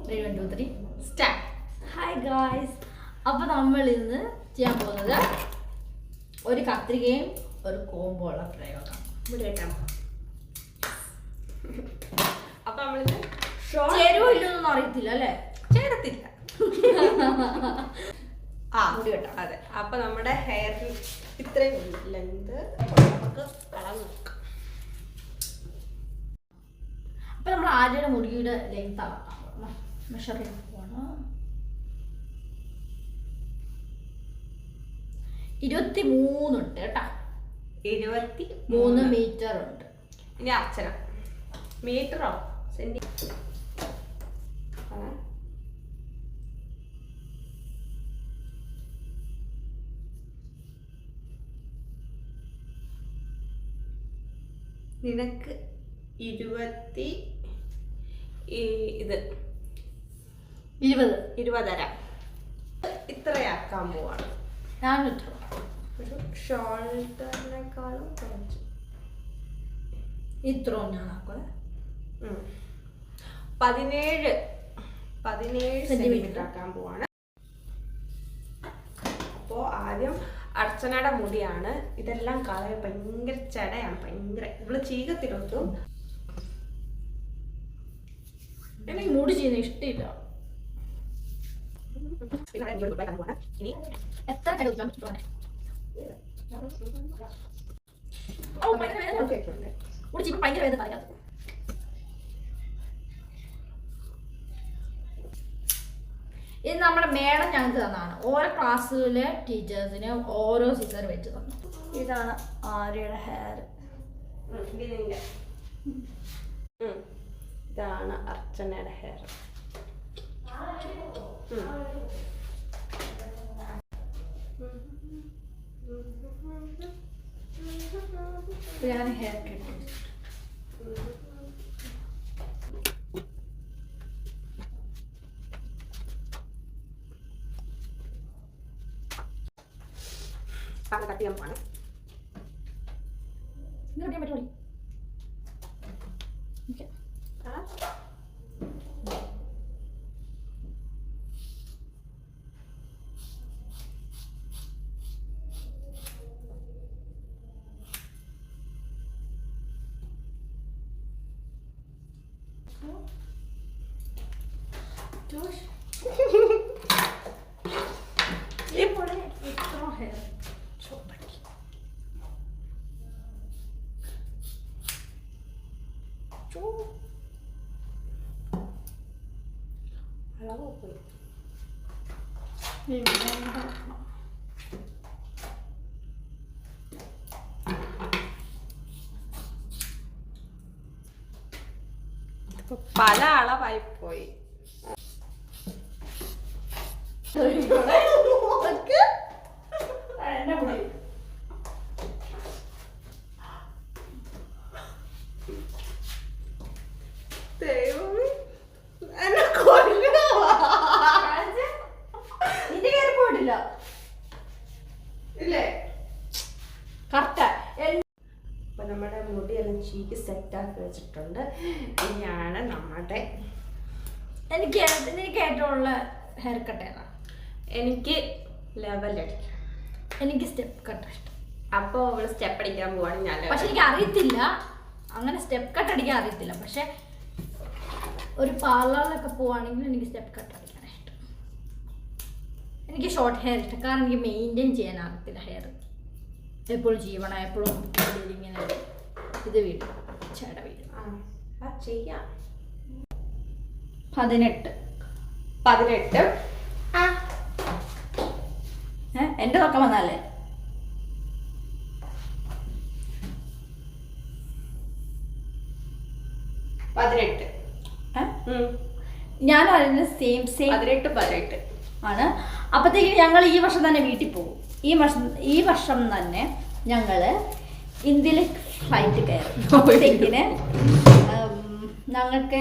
3, 2, 3 start. Hi guys, അപ്പോൾ നമ്മൾ ഇന്ന് ചെയ്യാൻ പോകുന്നത് ഒരു കത്രികയും ഒരു കോമ്പോ ഉള്ള പ്രയോഗം. അപ്പൊ നമ്മളിത് ചേരുവോ ഇല്ലെന്നൊന്നും അറിയത്തില്ല അല്ലേ? ചേരത്തില്ല. മുടി വെട്ടാം. അതെ. അപ്പൊ നമ്മുടെ ഹെയറിൽ ഇത്രയും ലെങ്ത് നമുക്ക് അളന്ന് നോക്കാം. അപ്പൊ നമ്മൾ ആദ്യയുടെ മുടിയുടെ ലെങ്ത് ആക്കാം. മെഷർ ചെയ്യാൻ പോവാണ്. 23 ഉണ്ട് കേട്ടോ. 23 മീറ്റർ ഉണ്ട്. ഇനി അർച്ചന മീറ്ററോ സെന്റി നിനക്ക് 20 ഇത്രയാക്കാൻ പോവാണ്. ഞാനിത്ര ഒരു ഷോൾഡറിനേക്കാളും കുറച്ച് ഇത്രയും ഞാൻ ആക്കുവേ. 17 സെന്റിമീറ്റർ ആക്കാൻ പോവാണ്. അപ്പോ ആദ്യം അർച്ചനയുടെ മുടിയാണ്. ഇതെല്ലാം കളയ ഭയങ്കര ചടയാണ്. ഭയങ്കര ഇവള് ചീകത്തിലൊട്ടും. എനിക്ക് മുടി ചെയ്യുന്ന ഇഷ്ടമില്ല. എത്ര കഴിക്കാൻ പറ്റും? മുടി ചെയ്യുമ്പോൾ ഭയങ്കര വേദന പറയാം. ഇത് നമ്മുടെ മേഡം ഞങ്ങൾക്ക് തന്നാണ്. ഓരോ ക്ലാസ്സിലെ ടീച്ചേഴ്സിന് ഓരോ സീസർ വെച്ച് തന്നു. ഇതാണ് ആര്യയുടെ ഹെയർ. ഇതാണ് അർച്ചനയുടെ ഹെയർ. ഞാൻ ഹെയർ കെട്ടി കട്ട് ചെയ്യാൻ പോവാണ്. ഇങ്ങനെ കട്ടിയാൻ പറ്റുമോ? അളവ് പോയി. പല അളവായി പോയി. അപ്പൊ നമ്മുടെ മുടിയെല്ലാം ചീക്ക് സെറ്റാക്കി വെച്ചിട്ടുണ്ട്. ഇനിയാണ് നമ്മുടെ എനിക്ക് ഏറ്റവും ഉള്ള ഹെയർ കട്ട് ഏതാ? എനിക്ക് ലെവൽ അടിക്കണം. എനിക്ക് സ്റ്റെപ്പ് കട്ട് ഇഷ്ടം. അപ്പൊ അവള് സ്റ്റെപ്പ് അടിക്കാൻ പോവാണ്. ഞാൻ പക്ഷെ എനിക്ക് അറിയത്തില്ല, അങ്ങനെ സ്റ്റെപ്പ് കട്ട് അടിക്കാൻ അറിയത്തില്ല. പക്ഷെ ഒരു പാർലറിലൊക്കെ പോവാണെങ്കിൽ എനിക്ക് സ്റ്റെപ്പ് കട്ട് അടിക്കാൻ ഇഷ്ടം. എനിക്ക് ഷോർട്ട് ഹെയർ ഇഷ്ടം. കാരണം എനിക്ക് മെയിൻറ്റെയിൻ ചെയ്യാൻ അറിയത്തില്ല ഹെയർ. എപ്പോഴും ചെയ്യണം, എപ്പോഴും ഇങ്ങനെ ഇത് വീടും ചേട്ട വീടും ചെയ്യാം. 18 എന്റെ നോക്കാൻ വന്നാലേ 18 ഞാനും അതിന് സെയിം 18 ആണ്. അപ്പത്തേക്ക് ഞങ്ങൾ ഈ വർഷം തന്നെ വീട്ടിൽ പോകും. ഈ വർഷം തന്നെ ഞങ്ങള് ഇന്ത്യയിലേക്ക് ഫ്ലൈറ്റ് കയറും. അപ്പോഴത്തേക്കിന് ഞങ്ങൾക്ക്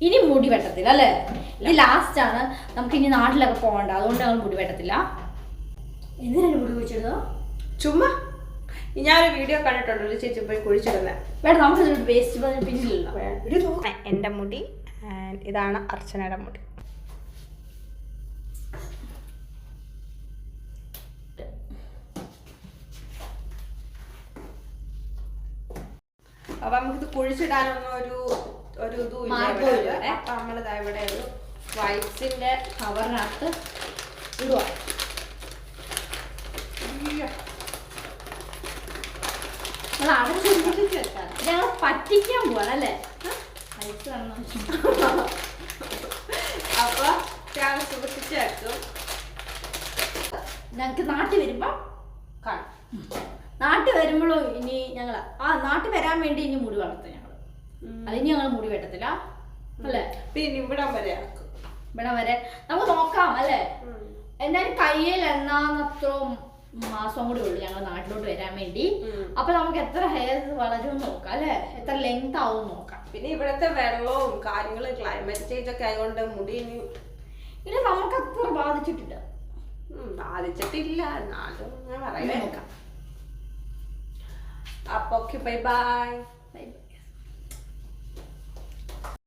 ഇനി മുടി വെട്ടത്തില്ല അല്ലേ? ഇത് ലാസ്റ്റ് ആണ്. നമുക്ക് ഇനി നാട്ടിലൊക്കെ പോകണ്ട, അതുകൊണ്ട് ഞങ്ങൾ മുടി വെട്ടത്തില്ല. എന്തിനാണ് മുടി കുഴിച്ചിടുന്നത്? ചുമ്മാ ഞാനൊരു വീഡിയോ കണ്ടിട്ടുണ്ട്, ഒരു ചേച്ചി പോയി കുഴിച്ചിടുന്നത്. വേണ്ട, നമുക്ക് വേസ്റ്റ് പിന്നിലല്ലോ. എൻ്റെ മുടി ആൻഡ് ഇതാണ് അർച്ചനയുടെ മുടി. അപ്പൊ നമുക്കിത് കുഴിച്ചിടാനൊന്നും ഒരു ഇതും ഇല്ല. അപ്പൊ നമ്മളിതാ ഇവിടെ ഒരു വൈറ്റ്സിന്റെ കവറിനകത്ത് ഇടുക. ഞങ്ങൾ പറ്റിക്കാൻ പോവാണല്ലേ? അപ്പൊ ഞാൻ സൂക്ഷിച്ചു വെക്കും. ഞങ്ങക്ക് നാട്ടിൽ വരുമ്പോ നാട്ടിൽ വരുമ്പോഴും ഇനി ഞങ്ങൾ നാട്ടിൽ വരാൻ വേണ്ടി ഇനി മുടി വളർത്തും ഞങ്ങൾ. അതിന് ഞങ്ങൾ മുടി വെട്ടത്തില്ല അല്ലേ? പിന്നെ ഇവിടെ വരെ നമുക്ക് നോക്കാം അല്ലേ? എന്തായാലും കയ്യിൽ എണ്ണാന്നത്രയും മാസം കൂടി ഉള്ളു ഞങ്ങൾ നാട്ടിലോട്ട് വരാൻ വേണ്ടി. അപ്പൊ നമുക്ക് എത്ര ഹെയർ വളരും നോക്കാം അല്ലേ? എത്ര ലെങ്ത് ആവും നോക്കാം. പിന്നെ ഇവിടുത്തെ വെള്ളവും കാര്യങ്ങളും ക്ലൈമറ്റ് ചേഞ്ച് ഒക്കെ ആയതുകൊണ്ട് മുടി ഇനി നമുക്ക് അത്ര ബാധിച്ചിട്ടില്ല. ബാധിച്ചിട്ടില്ല എന്നാലും ഞാൻ പറയാം. അപ്പൊ ഓക്കെ, ബൈ ബൈ.